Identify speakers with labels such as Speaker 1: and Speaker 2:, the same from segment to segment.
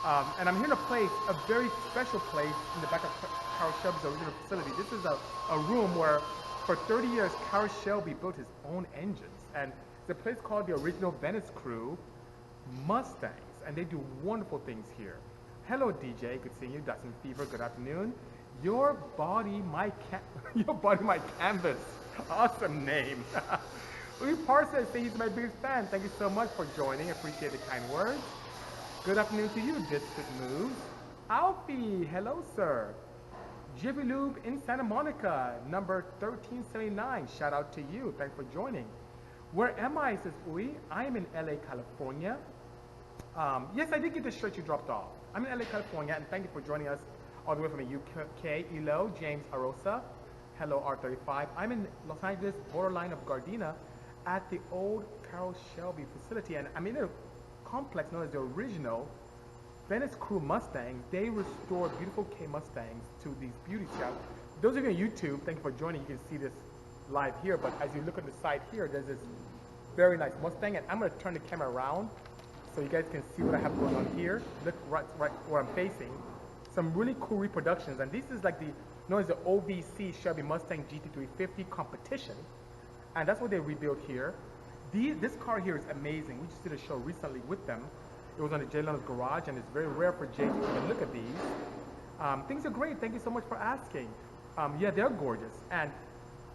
Speaker 1: And I'm here in a place, a very special place in the back of Carroll Shelby's original facility. This is a room where for 30 years Carroll Shelby built his own engines. And it's a place called the original Venice Crew Mustangs. And they do wonderful things here. Hello DJ, good seeing you. Dustin Fever, good afternoon. Your body, my your body, my canvas. Awesome name. Louis Parsons says he's my biggest fan. Thank you so much for joining. Appreciate the kind words. Good afternoon to you, District Moves. Alfie, hello, sir. Jiffy Lube in Santa Monica, number 1379. Shout out to you. Thanks for joining. Where am I? Says Ui. I am in LA, California. Yes, I did get the shirt you dropped off. I'm in LA, California, and thank you for joining us all the way from the UK. Elo, James Arosa. Hello, R35. I'm in Los Angeles, borderline of Gardena, at the old Carroll Shelby facility, and I'm in a complex known as the original Venice Crew Mustangs. They restore beautiful K Mustangs to these beauty shops. Those of you on YouTube, thank you for joining. You can see this live here, but as you look on the side here, there's this very nice Mustang, and I'm going to turn the camera around so you guys can see what I have going on here. Look right where I'm facing. Some really cool reproductions, and this is like the known as the OVC Shelby Mustang GT350 competition, and that's what they rebuilt here. This car here is amazing. We just did a show recently with them. It was on the Jay Leno's garage, and it's very rare for Jay to even look at these. Things are great. Thank you so much for asking. Yeah, they're gorgeous, and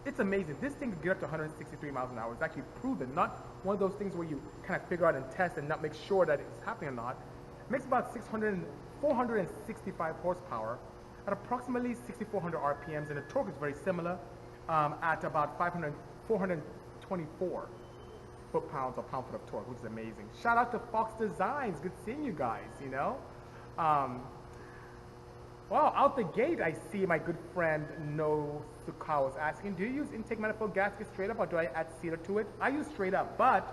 Speaker 1: it's amazing. This thing can get up to 163 miles an hour. It's actually proven. Not one of those things where you kind of figure out and test and not make sure that it's happening or not. It makes about 465 horsepower at approximately 6,400 RPMs, and the torque is very similar at about 424 foot-pounds or pound-foot of torque, which is amazing. Shout out to Fox Designs. Good seeing you guys, you know. Well, out the gate, I see my good friend No Sukawa is asking, do you use intake manifold gasket straight up, or do I add sealer to it? I use straight up, but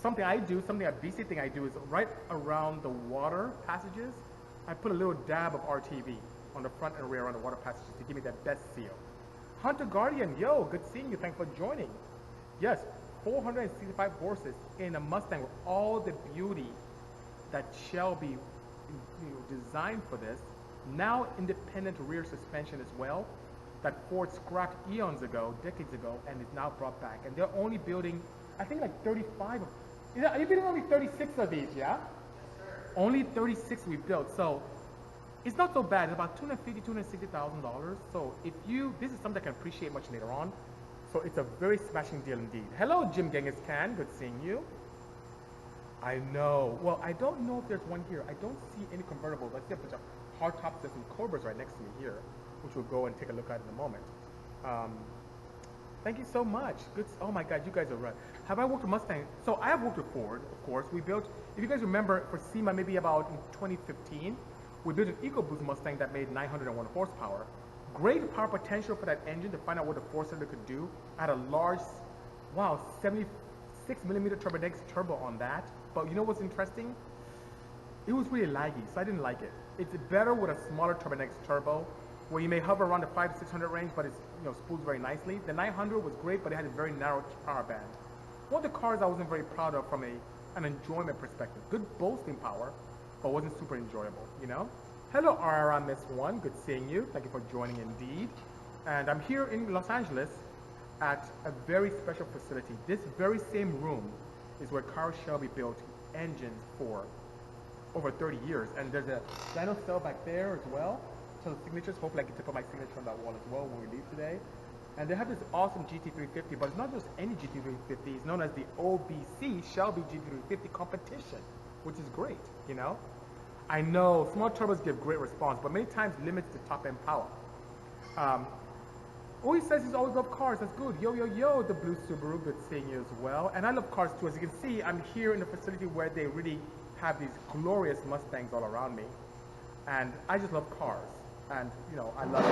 Speaker 1: something a Bisi thing I do is right around the water passages, I put a little dab of RTV on the front and rear around the water passages to give me that best seal. Hunter Guardian, yo, good seeing you. Thanks for joining. Yes, 465 horses in a Mustang with all the beauty that Shelby designed for this. Now independent rear suspension as well, that Ford scrapped eons ago, decades ago, and is now brought back. And they're only building, I think, like 35 of, are you building only 36 of these, yeah? Yes, sir. Only 36 we built, so it's not so bad. It's about $250,000, $260,000. So if this is something I can appreciate much later on. So it's a very smashing deal indeed. Hello, Jim Genghis Khan. Good seeing you. I know. Well, I don't know if there's one here. I don't see any convertibles. I see a bunch of hardtops and some Cobras right next to me here, which we'll go and take a look at in a moment. Thank you so much. Good. Oh my God, you guys are right. Have I worked with Mustang? So I have worked with Ford, of course. We built, if you guys remember, for SEMA, maybe about in 2015, we built an EcoBoost Mustang that made 901 horsepower. Great power potential for that engine to find out what the four-cylinder could do. I had a large, 76 millimeter turbo on that. But you know what's interesting? It was really laggy, so I didn't like it. It's better with a smaller turbo, where you may hover around the 500 to 600 range, but it's spools very nicely. The 900 was great, but it had a very narrow power band. One of the cars I wasn't very proud of from an enjoyment perspective. Good boasting power, but wasn't super enjoyable, you know? Hello, RRMS1. Good seeing you. Thank you for joining indeed. And I'm here in Los Angeles at a very special facility. This very same room is where Carroll Shelby built engines for over 30 years. And there's a dyno cell back there as well. So the signatures, hopefully I get to put my signature on that wall as well when we leave today. And they have this awesome GT350, but it's not just any GT350. It's known as the OBC Shelby GT350 competition, which is great, you know? I know small turbos give great response, but many times limits the top end power. He says he's always loved cars. That's good. Yo, yo, yo, the blue Subaru. Good seeing you as well. And I love cars too. As you can see, I'm here in a facility where they really have these glorious Mustangs all around me. And I just love cars. And, I love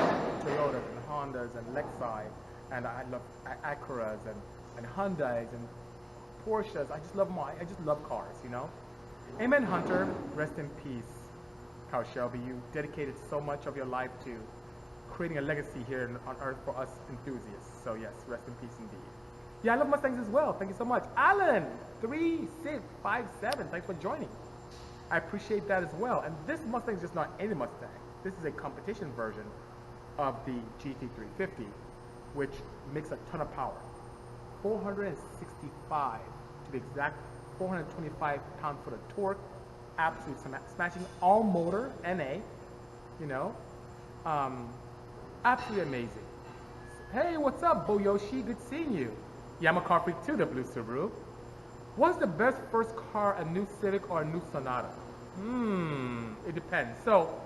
Speaker 1: Toyotas and Hondas and Lexi. And I love Acuras and Hyundais and Porsches. I just love cars, Amen, Hunter. Rest in peace, Carroll Shelby. You dedicated so much of your life to creating a legacy here on Earth for us enthusiasts. So yes, rest in peace indeed. Yeah, I love Mustangs as well. Thank you so much. Alan, 3657, thanks for joining. I appreciate that as well. And this Mustang is just not any Mustang. This is a competition version of the GT350, which makes a ton of power. 465 to be exact, 425 pound-foot of torque, absolute smashing, all motor, NA, you know, absolutely amazing. Hey, what's up, Boyoshi? Good seeing you. Yeah, I'm a car freak too, the blue Subaru. What's the best first car, a new Civic or a new Sonata? It depends. So,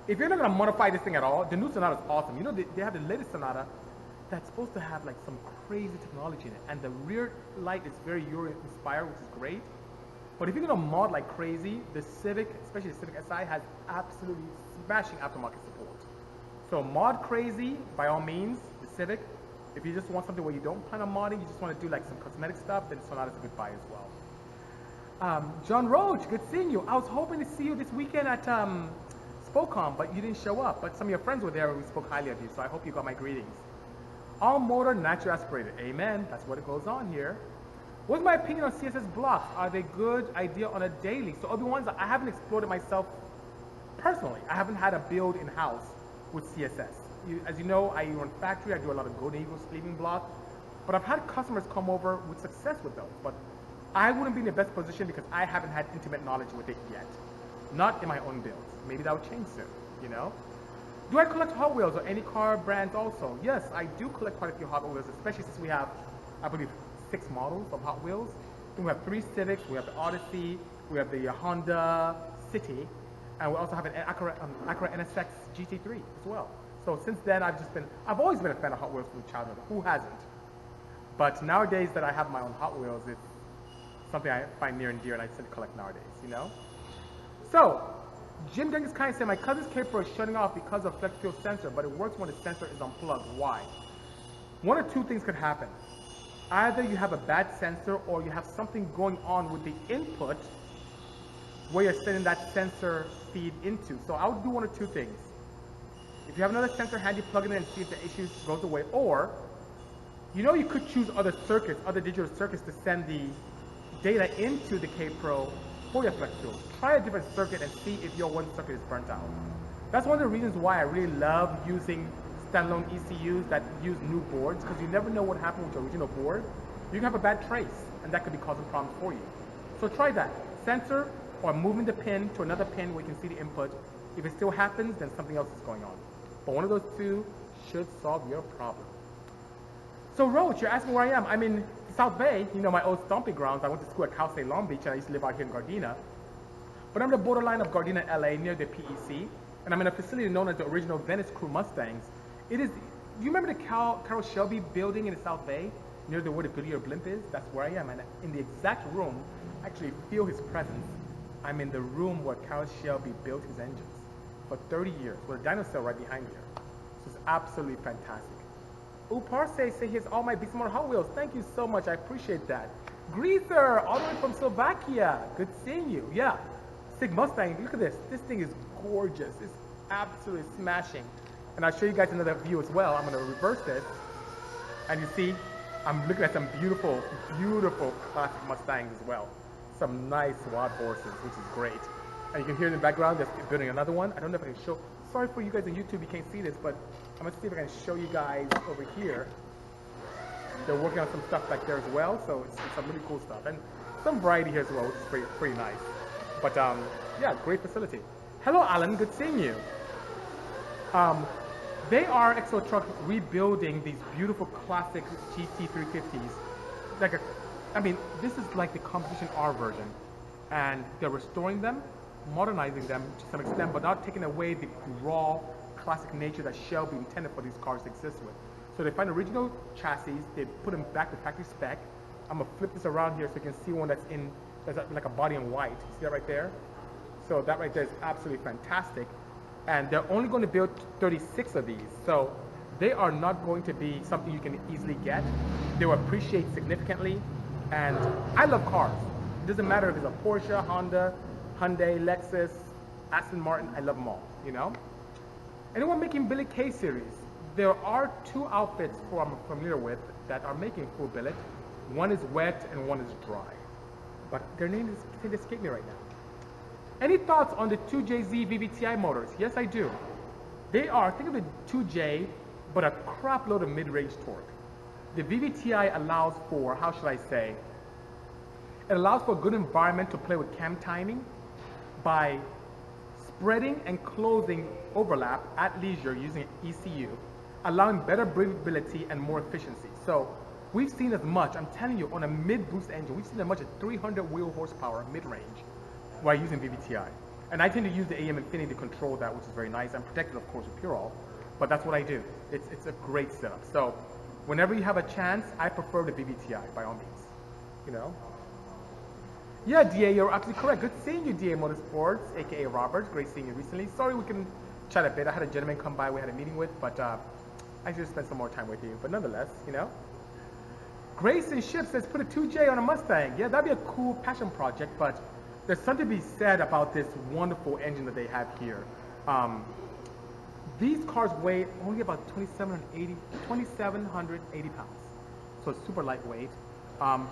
Speaker 1: if you're not going to modify this thing at all, the new Sonata is awesome. You know, they have the latest Sonata that's supposed to have like some crazy technology in it. And the rear light is very Euro inspired, which is great. But if you're going to mod like crazy, the Civic, especially the Civic Si, has absolutely smashing aftermarket support. So mod crazy, by all means, the Civic. If you just want something where you don't plan on modding, you just want to do like some cosmetic stuff, then Sonata's a good buy as well. John Roach, good seeing you. I was hoping to see you this weekend at Spocom, but you didn't show up. But some of your friends were there and we spoke highly of you, so I hope you got my greetings. All motor, natural aspirated. Amen. That's what it goes on here. What's my opinion on CSS blocks? Are they good idea on a daily? So Obi-Wan's, I haven't explored it myself personally. I haven't had a build in-house with CSS. As you know, I run factory, I do a lot of Golden Eagle sleeving block, but I've had customers come over with success with those, but I wouldn't be in the best position because I haven't had intimate knowledge with it yet. Not in my own builds. Maybe that will change soon, you know? Do I collect Hot Wheels or any car brands also? Yes, I do collect quite a few Hot Wheels, especially since we have, I believe, 6 models of Hot Wheels. We have 3 Civics, we have the Odyssey, we have the Honda City, and we also have an Acura NSX GT3 as well. So since then, I've always been a fan of Hot Wheels from childhood. Who hasn't? But nowadays that I have my own Hot Wheels, it's something I find near and dear, and I still collect nowadays, you know? So, Jim Genghis Khan said, my cousin's K-Pro is shutting off because of flex fuel sensor, but it works when the sensor is unplugged. Why? One or two things could happen. Either you have a bad sensor or you have something going on with the input where you're sending that sensor feed into. So I would do one or two things. If you have another sensor handy, plug it in and see if the issue goes away. Or, you know, you could choose other circuits, other digital circuits to send the data into the K-Pro for your flex fuel. Try a different circuit and see if your one circuit is burnt out. That's one of the reasons why I really love using standalone ECUs that use new boards, because you never know what happened with your original board. You can have a bad trace, and that could be causing problems for you. So try that. Sensor or moving the pin to another pin where you can see the input. If it still happens, then something else is going on. But one of those two should solve your problem. So Roach, you're asking where I am. I'm in South Bay, you know, my old stomping grounds. I went to school at Cal State Long Beach, and I used to live out here in Gardena. But I'm the borderline of Gardena, LA, near the PEC. And I'm in a facility known as the original Venice Crew Mustangs. It is, do you remember the Carroll Shelby building in the South Bay, near where the Goodyear blimp is? That's where I am. And in the exact room, I actually feel his presence. I'm in the room where Carroll Shelby built his engines for 30 years, with a dinosaur right behind here. So it's absolutely fantastic. Uparse say here's all my Bisimoto Hot Wheels. Thank you so much. I appreciate that. Greaser, all the way from Slovakia. Good seeing you. Yeah. Sig Mustang, look at this. This thing is gorgeous. It's absolutely smashing. And I'll show you guys another view as well. I'm going to reverse this. And you see, I'm looking at some beautiful, beautiful classic Mustangs as well. Some nice wild horses, which is great. And you can hear in the background, they're building another one. I don't know if I can show. Sorry for you guys on YouTube, you can't see this, but I'm going to see if I can show you guys over here. They're working on some stuff back there as well, so it's some really cool stuff. And some variety here as well, which is pretty nice. But yeah, great facility. Hello, Alan, good seeing you. They are Exo Truck rebuilding these beautiful classic GT350s. Like I mean, this is like the competition R version. And they're restoring them, modernizing them to some extent, but not taking away the raw classic nature that Shelby intended for these cars to exist with. So they find original chassis, they put them back to factory spec. I'm gonna flip this around here so you can see one that's like a body in white. You see that right there? So that right there is absolutely fantastic. And they're only going to build 36 of these. So they are not going to be something you can easily get. They will appreciate significantly. And I love cars. It doesn't matter if it's a Porsche, Honda, Hyundai, Lexus, Aston Martin, I love them all, you know? Anyone making billet K series? There are 2 outfits who I'm familiar with that are making full billet. One is wet and one is dry. But their name is, they escape me right now. Any thoughts on the 2JZ VVTi motors? Yes, I do. They are, think of the 2J, but a crap load of mid-range torque. The VVTi allows for, how should I say, it allows for a good environment to play with cam timing by spreading and closing overlap at leisure using ECU, allowing better breathability and more efficiency. So we've seen as much, I'm telling you, on a mid-boost engine, we've seen as much as 300 wheel horsepower mid-range while using VVTi. And I tend to use the AM Infinity to control that, which is very nice. I'm protected, of course, with Purell, but that's what I do. It's a great setup. So whenever you have a chance, I prefer the VVTi, by all means, you know? Yeah, DA, you're absolutely correct. Good seeing you, DA Motorsports, aka Robert. Great seeing you recently. Sorry we couldn't chat a bit. I had a gentleman come by we had a meeting with, but I should spend some more time with you. But nonetheless, you know. Grayson Ship says, put a 2J on a Mustang. Yeah, that'd be a cool passion project, but there's something to be said about this wonderful engine that they have here. These cars weigh only about 2,780 pounds. So it's super lightweight.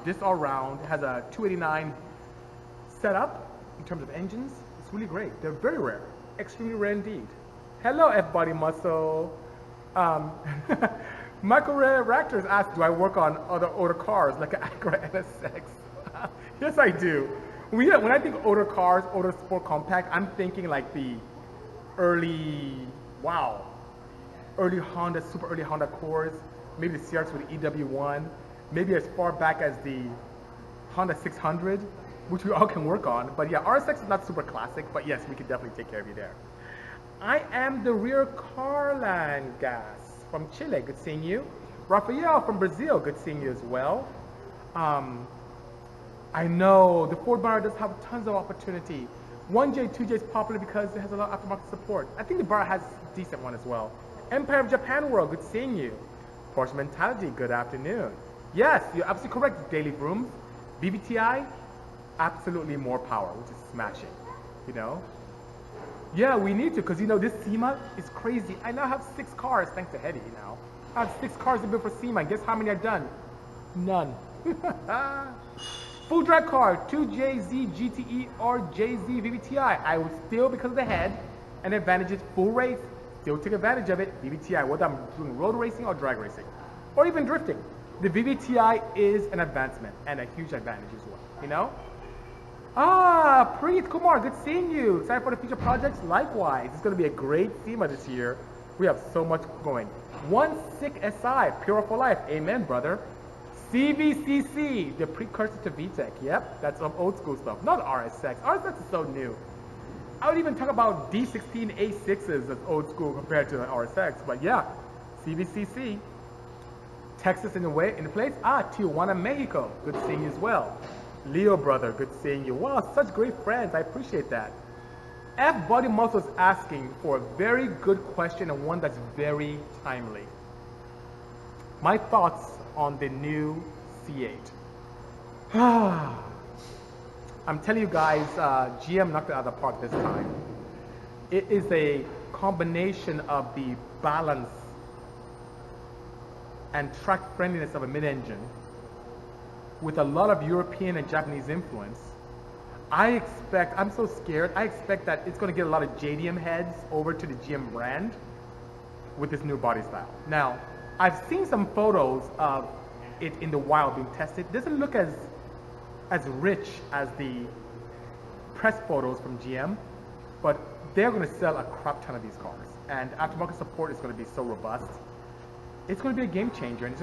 Speaker 1: This all round has a 289 setup in terms of engines. It's really great. They're very rare, extremely rare indeed. Hello, F-Body Muscle. Michael Ray Raptors asked, do I work on other older cars like an Acura NSX? Yes, I do. When I think older cars, older sport compact, I'm thinking like the early Honda, super early Honda Accords, maybe the CRX with the EW1, maybe as far back as the Honda 600, which we all can work on. But yeah, RSX is not super classic, but yes, we can definitely take care of you there. I am the rear Carlan Gas from Chile, good seeing you. Rafael from Brazil, good seeing you as well. I know the Ford Barra does have tons of opportunity. 1J, 2J is popular because it has a lot of aftermarket support. I think the Barra has a decent one as well. Empire of Japan World, good seeing you. Porsche Mentality, good afternoon. Yes, you're absolutely correct, Daily Brooms. VVTi, absolutely more power, which is smashing, you know? Yeah, we need to, because you know, this SEMA is crazy. I now have 6 cars, thanks to Hedy now. I have 6 cars to build for SEMA, and guess how many are done? None. Full drag car, 2JZ GTE or JZ VVTi. I would still, because of the head and advantages, full race, still take advantage of it, VVTi, whether I'm doing road racing or drag racing, or even drifting. The VVTi is an advancement and a huge advantage as well, you know? Ah, Preet Kumar, good seeing you. Excited for the future projects? Likewise, it's going to be a great SEMA this year. We have so much going. One sick SI, pure for life. Amen, brother. CVCC, the precursor to VTEC. Yep, that's some old school stuff. Not RSX. RSX is so new. I would even talk about D16 A6s as old school compared to RSX. But yeah, CVCC. Texas in the place. Ah, Tijuana, Mexico. Good seeing you as well. Leo brother, good seeing you. Wow, such great friends. I appreciate that. F Body Muscle is asking for a very good question and one that's very timely. My thoughts on the new C8. I'm telling you guys, GM knocked it out of the park this time. It is a combination of the balance and track friendliness of a mid-engine with a lot of European and Japanese influence. I'm so scared, I expect that it's going to get a lot of JDM heads over to the GM brand with this new body style. Now, I've seen some photos of it in the wild being tested. It doesn't look as rich as the press photos from GM, but they're going to sell a crap ton of these cars. And aftermarket support is going to be so robust. It's going to be a game changer, and it's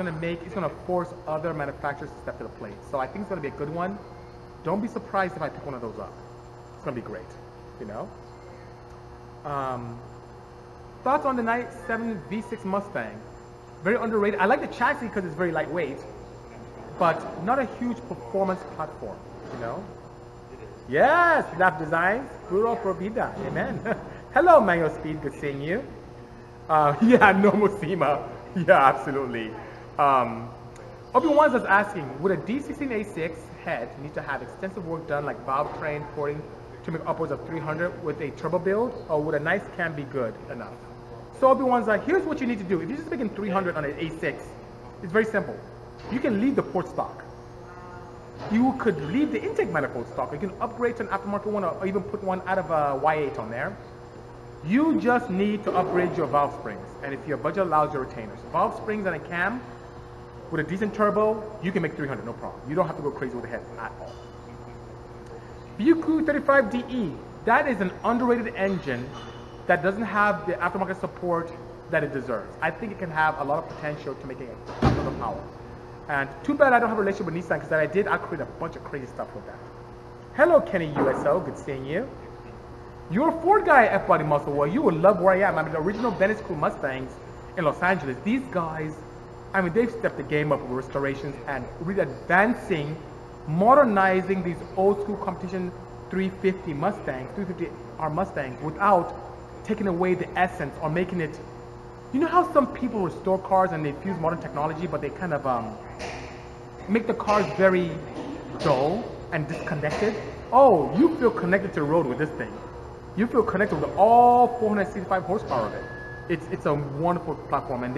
Speaker 1: going to force other manufacturers to step to the plate. So I think it's going to be a good one. Don't be surprised if I pick one of those up. It's going to be great, you know? Thoughts on the 97 V6 Mustang? Very underrated. I like the chassis because it's very lightweight, but not a huge performance platform, you know? Yes, Lap Designs, Puro Pro Vida, amen. Hello, Manual Speed, good seeing you. Yeah, normal SEMA. Yeah, absolutely. Obi-Wan's is asking, would a D16A6 head need to have extensive work done like valve train porting to make upwards of 300 with a turbo build, or would a nice cam be good enough? So Obi-Wan's like, here's what you need to do. If you're just making 300 on an A6, it's very simple. You can leave the port stock. You could leave the intake manifold stock. You can upgrade to an aftermarket one or even put one out of a Y8 on there. You just need to upgrade your valve springs. And if your budget allows, your retainers. Valve springs and a cam with a decent turbo, you can make 300, no problem. You don't have to go crazy with the head at all. View 35DE, that is an underrated engine that doesn't have the aftermarket support that it deserves. I think it can have a lot of potential to make it a lot of power. And too bad I don't have a relationship with Nissan, because if I did, I'd create a bunch of crazy stuff with that. Hello, Kenny USO, good seeing you. You're a Ford guy, F-Body Muscle. Well, you will love where I am. I'm the original Venice Crew Mustangs in Los Angeles. These guys, I mean, they've stepped the game up with restorations and really advancing, modernizing these old school competition 350 Mustangs, 350R Mustangs, without taking away the essence or making it. You know how some people restore cars and they fuse modern technology, but they kind of make the cars very dull and disconnected? Oh, you feel connected to the road with this thing. You feel connected with all 465 horsepower of it. It's a wonderful platform, and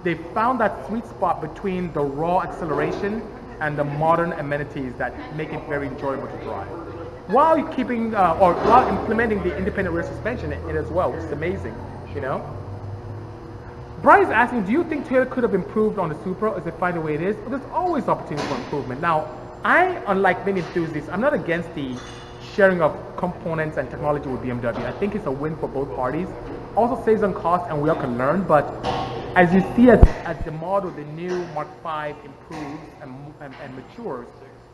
Speaker 1: they've found that sweet spot between the raw acceleration and the modern amenities that make it very enjoyable to drive, while keeping or while implementing the independent rear suspension in it as well, which is amazing, you know. Brian's asking, do you think Toyota could have improved on the Supra? Is it fine the way it is? Well, there's always opportunity for improvement. Now, I, unlike many enthusiasts, I'm not against the sharing of components and technology with BMW. I think it's a win for both parties. Also saves on cost, and we all can learn. But as you see, as the model, the new Mark V improves and matures,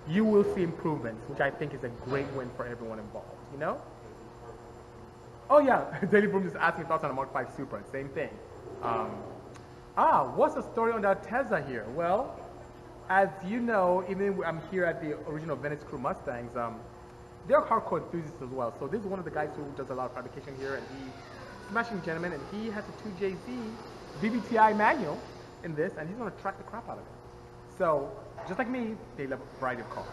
Speaker 1: you will see improvements, which I think is a great win for everyone involved. You know? Oh yeah, Daily Boom just asking thoughts on the Mark V Supra. Same thing. What's the story on that Tesla here? Well, as you know, even I'm here at the original Venice Crew Mustangs. They're hardcore enthusiasts as well. So this is one of the guys who does a lot of fabrication here, and he's a smashing gentleman, and he has a 2JZ VVTi manual in this, and he's going to track the crap out of it. So just like me, they love a variety of cars.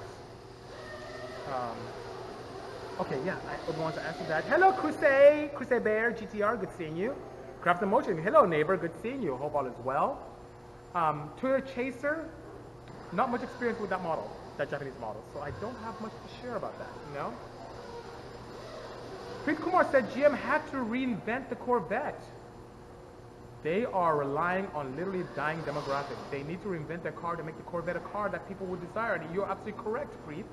Speaker 1: Okay, yeah, I want to answer that. Hello, Crusade Bear, GTR, good seeing you. Craft Motion, hello neighbor, good seeing you. Hope all is well. Toyota Chaser, not much experience with that model, that Japanese model, so I don't have much to share about that, you know? Preet Kumar said GM had to reinvent the Corvette. They are relying on literally dying demographic. They need to reinvent their car to make the Corvette a car that people would desire. And you're absolutely correct, Preet.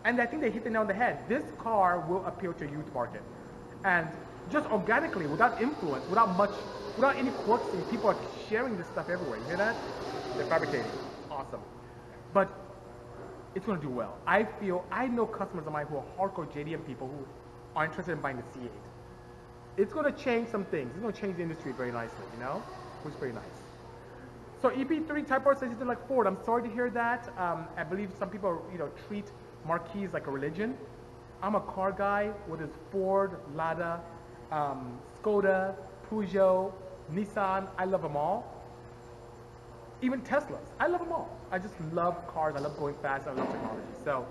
Speaker 1: And I think they hit the nail on the head. This car will appeal to a youth market. And just organically, without influence, without any quirks, and people are sharing this stuff everywhere. You hear that? They're fabricating. Awesome. But it's going to do well. I know customers of mine who are hardcore JDM people who are interested in buying the C8. It's going to change some things. It's going to change the industry very nicely, you know, which is very nice. So EP3 Type R says you did like Ford. I'm sorry to hear that. I believe some people, treat marquees like a religion. I'm a car guy, whether it's Ford, Lada, Skoda, Peugeot, Nissan. I love them all. Even Teslas. I love them all. I just love cars. I love going fast. I love technology. So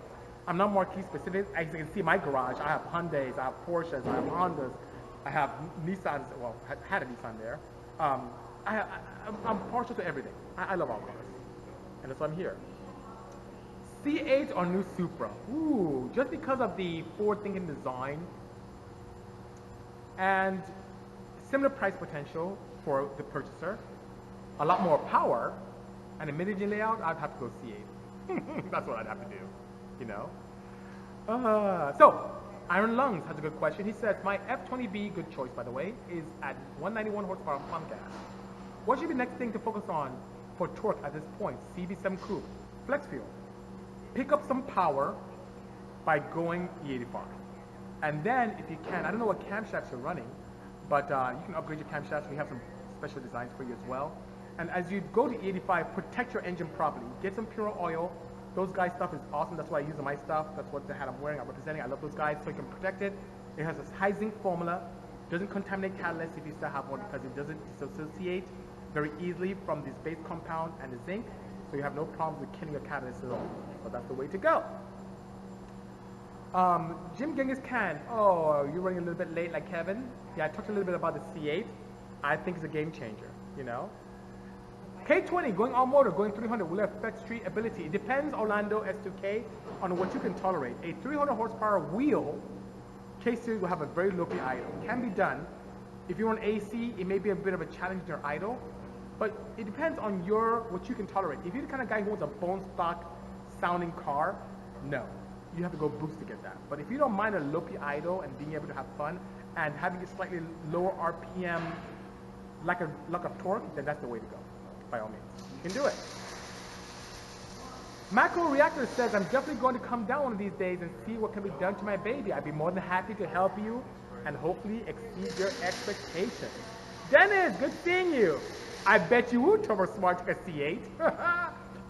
Speaker 1: I'm not marquee specific. As you can see in my garage, I have Hyundais, I have Porsches, I have Hondas, I have Nissans. Well, I had a Nissan there. I'm partial to everything. I love all cars. And that's why I'm here. C8 or new Supra? Ooh, just because of the forward-thinking design and similar price potential for the purchaser, a lot more power, and a mid-engine layout, I'd have to go C8. That's what I'd have to do, you know? So, Iron Lungs has a good question. He says, my F20B, good choice by the way, is at 191 horsepower pump gas. What should be the next thing to focus on for torque at this point? CB7 coupe, flex fuel. Pick up some power by going E85. And then, if you can, I don't know what camshafts you're running, but you can upgrade your camshafts. We have some special designs for you as well. And as you go to E85, protect your engine properly. Get some pure oil. Those guys' stuff is awesome. That's why I use my stuff. That's what the hat I'm wearing, I'm representing. I love those guys, so you can protect it. It has this high zinc formula. Doesn't contaminate catalyst if you still have one, because it doesn't disassociate very easily from this base compound and the zinc. So you have no problems with killing your catalyst at all. So that's the way to go. Jim Genghis Khan. Oh, you're running a little bit late like Kevin. Yeah, I talked a little bit about the C8. I think it's a game changer, you know. K20, going all motor, going 300, will affect street ability. It depends, Orlando S2K, on what you can tolerate. A 300 horsepower wheel, K-Series will have a very low idle. Can be done. If you're on AC, it may be a bit of a challenge in your idle, but it depends on what you can tolerate. If you're the kind of guy who wants a bone stock sounding car, no. You have to go boost to get that. But if you don't mind a low idle and being able to have fun and having a slightly lower RPM, lack of torque, then that's the way to go, by all means. You can do it. Macro Reactor says, I'm definitely going to come down one of these days and see what can be done to my baby. I'd be more than happy to help you and hopefully exceed your expectations. Dennis, good seeing you. I bet you would turbo smart a C8.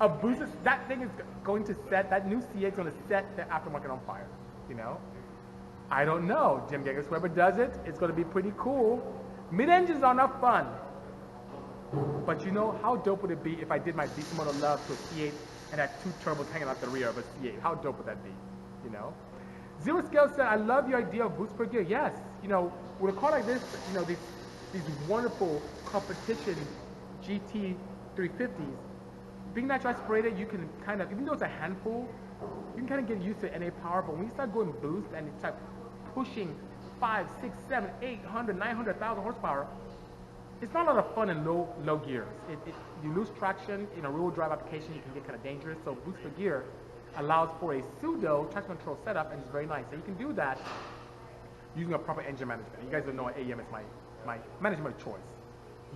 Speaker 1: A booster, that thing is going to set, that new C8 is going to set the aftermarket on fire, you know? I don't know, Jim Gaggers, whoever does it, it's going to be pretty cool. Mid-engines are not fun. But you know, how dope would it be if I did my Bisimoto love to a C8 and had 2 turbos hanging out the rear of a C8? How dope would that be, you know? Zero Scale said, I love your idea of boost per gear. Yes, you know, with a car like this, you know, these wonderful competition GT 350s, being natural aspirated, you can kind of, even though it's a handful, you can kind of get used to NA power, but when you start going boost and you start pushing 5, 6, 7, 800, 900,000 horsepower, it's not a lot of fun in low gears. You lose traction in a rear-wheel drive application, you can get kind of dangerous, so boost per gear allows for a pseudo traction control setup, and it's very nice. So you can do that using a proper engine management. You guys don't know AEM is my management of choice.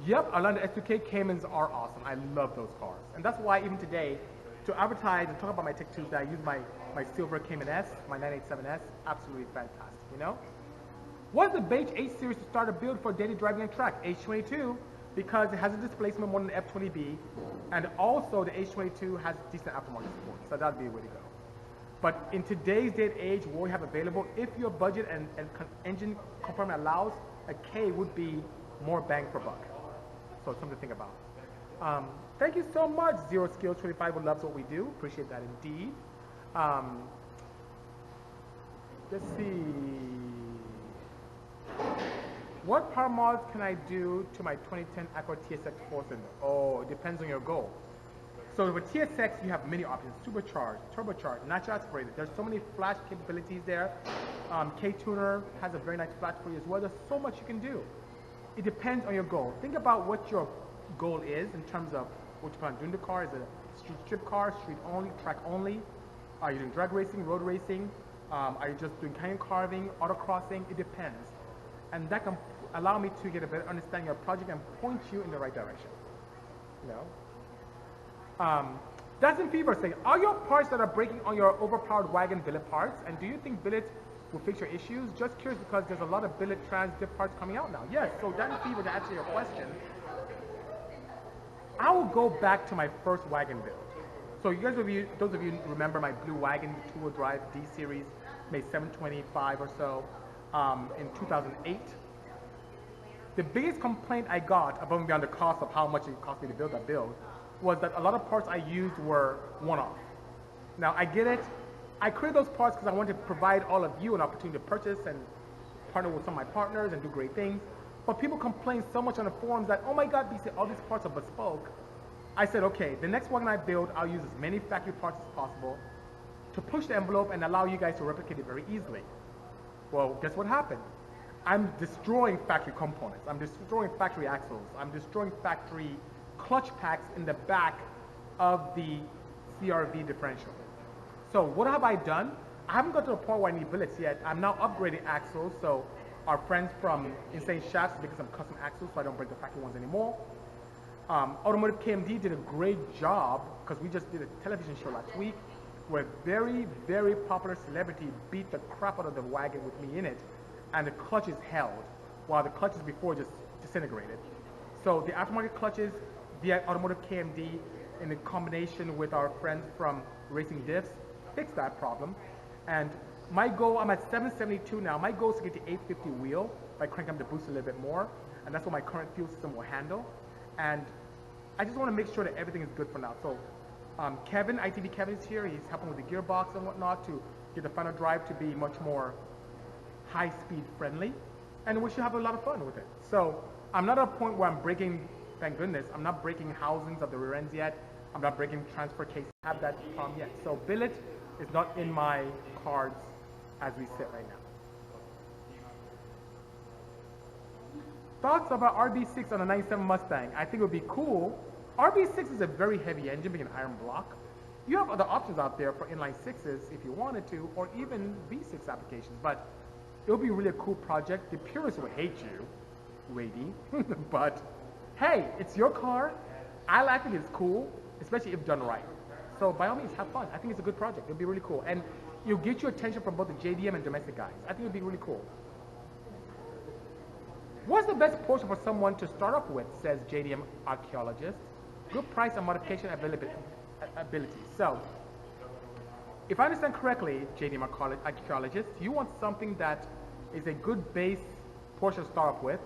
Speaker 1: Yep, Orlando S2K Caymans are awesome. I love those cars. And that's why even today, to advertise and talk about my Tech Tuesday, I use my silver Cayman S, my 987S, absolutely fantastic, you know? What's the Beige H Series to start a build for daily driving and track? H22, because it has a displacement more than the F20B, and also the H22 has decent aftermarket support, so that'd be a way to go. But in today's day and age, what we have available, if your budget and engine compartment allows, a K would be more bang for buck. So something to think about. Thank you so much, Zero Skills 25 who loves what we do. Appreciate that indeed. Let's see. What power mods can I do to my 2010 Accord TSX 4-cylinder? Oh, it depends on your goal. So with TSX, you have many options: supercharged, turbocharged, natural aspirated. There's so many flash capabilities there. K-Tuner has a very nice flash for you as well. There's so much you can do. It depends on your goal. Think about what your goal is in terms of what you plan on doing the car. Is it a street strip car, street only, track only? Are you doing drag racing, road racing? Are you just doing canyon carving, autocrossing? It depends. And that can allow me to get a better understanding of your project and point you in the right direction. You know? Dancing Fever saying, are your parts that are breaking on your overpowered wagon billet parts? And do you think billet will fix your issues? Just curious because there's a lot of billet trans diff parts coming out now. Yes, so Dancing Fever, to answer your question, I will go back to my first wagon build. So you guys, those of you remember my blue wagon, two-wheel drive D series, made 725 or so in 2008. The biggest complaint I got, above and beyond the cost of how much it cost me to build that build, was that a lot of parts I used were one-off. Now I get it. I created those parts because I wanted to provide all of you an opportunity to purchase and partner with some of my partners and do great things. But people complain so much on the forums that, oh my God, Bisi, all these parts are bespoke. I said, okay, the next wagon I build, I'll use as many factory parts as possible to push the envelope and allow you guys to replicate it very easily. Well, guess what happened? I'm destroying factory components. I'm destroying factory axles. I'm destroying factory clutch packs in the back of the CRV differential. So what have I done? I haven't got to the point where I need billets yet. I'm now upgrading axles. So our friends from Insane Shafts are making some custom axles so I don't break the factory ones anymore. Automotive KMD did a great job because we just did a television show last week where very, very popular celebrity beat the crap out of the wagon with me in it, and the clutches held while the clutches before just disintegrated. So the aftermarket clutches via Automotive KMD in combination with our friends from Racing Diffs fixed that problem. And my goal, I'm at 772 now, my goal is to get to 850 wheel by cranking up the boost a little bit more, and that's what my current fuel system will handle. And I just want to make sure that everything is good for now. So Kevin, ITV Kevin is here. He's helping with the gearbox and whatnot to get the final drive to be much more high-speed friendly. And we should have a lot of fun with it. So I'm not at a point where I'm breaking thank goodness. I'm not breaking housings of the rear ends yet. I'm not breaking transfer cases. I have that problem yet. So billet is not in my cards as we sit right now. Thoughts about RB6 on a 97 Mustang? I think it would be cool. RB6 is a very heavy engine, being an iron block. You have other options out there for inline sixes if you wanted to, or even V6 applications, but it would be really a cool project. The purists would hate you, Wady, but hey, it's your car. I think it's cool, especially if done right. So by all means, have fun. I think it's a good project. It'll be really cool. And you'll get your attention from both the JDM and domestic guys. I think it'll be really cool. What's the best Porsche for someone to start off with, says JDM archaeologist. Good price and modification ability. So, if I understand correctly, JDM archaeologist, you want something that is a good base Porsche to start off with,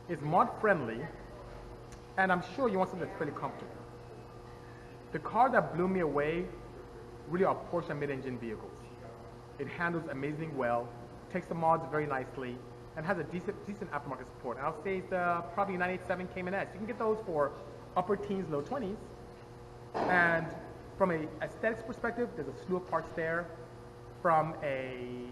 Speaker 1: is mod friendly, and I'm sure you want something that's fairly comfortable. The car that blew me away really are Porsche mid-engine vehicles. It handles amazingly well, takes the mods very nicely, and has a decent aftermarket support. And I'll say it's probably 987 Cayman S. You can get those for upper teens, low 20s. And from an aesthetics perspective, there's a slew of parts there. From an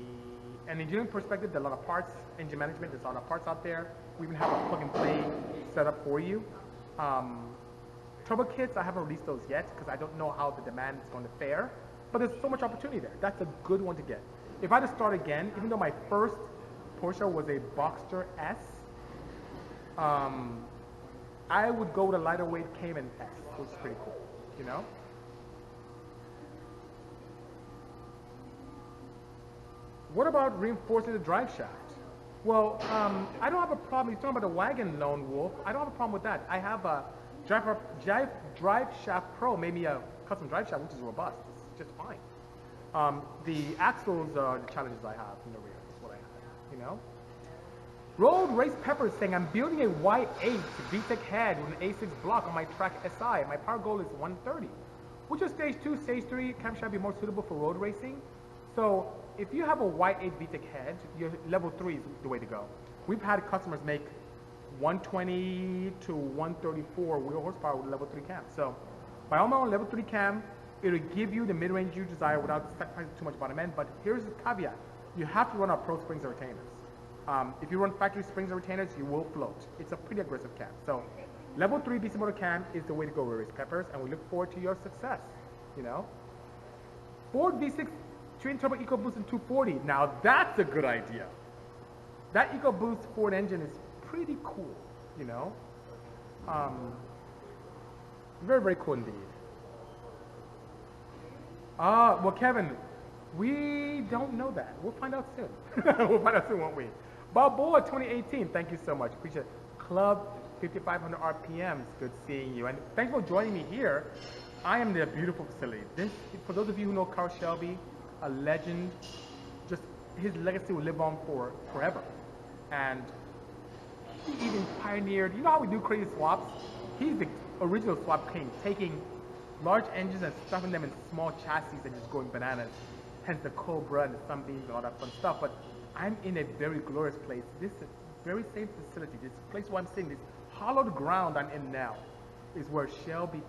Speaker 1: engineering perspective, there are a lot of parts. Engine management, there's a lot of parts out there. We even have a plug-and-play setup for you. Turbo kits, I haven't released those yet because I don't know how the demand is going to fare. But there's so much opportunity there. That's a good one to get. If I had to start again, even though my first Porsche was a Boxster S, I would go with a lighter weight Cayman S, which is pretty cool, you know? What about reinforcing the drive shaft? Well, I don't have a problem. You're talking about the wagon, Lone Wolf. I don't have a problem with that. I have a drive shaft pro, maybe a custom drive shaft, which is robust. It's just fine. The axles are the challenges I have in the rear. That's what I have, you know? Road Race Pepper is saying, I'm building a Y8 VTEC head with an A6 block on my track SI. My power goal is 130. Which is stage 2, stage 3 camshaft be more suitable for road racing? So if you have a Y8 VTEC head, your level 3 is the way to go. We've had customers make 120 to 134 wheel horsepower with level 3 cam. So by all means, level 3 cam, it'll give you the mid-range you desire without sacrificing too much bottom end. But here's the caveat. You have to run our Pro Springs and retainers. If you run factory springs and retainers, you will float. It's a pretty aggressive cam. So level 3 Bisimoto cam is the way to go with Race Peppers, and we look forward to your success, you know. Ford V6 twin turbo EcoBoost in 240. Now that's a good idea. That EcoBoost Ford engine is pretty cool, you know. Very, very cool indeed. Well, Kevin, we don't know that. We'll find out soon. We'll find out soon, won't we? Balboa 2018, thank you so much. Appreciate it. Club 5500 RPMs, good seeing you. And thanks for joining me here. I am in a beautiful facility. This, for those of you who know Carroll Shelby, a legend, just his legacy will live on forever. And he even pioneered, you know how we do crazy swaps? He's the original swap king, taking large engines and stuffing them in small chassis and just going bananas. Hence the Cobra and the Sunbeams and all that fun stuff. But I'm in a very glorious place. This very same facility, this place where I'm sitting, this hollowed ground I'm in now, is where Shelby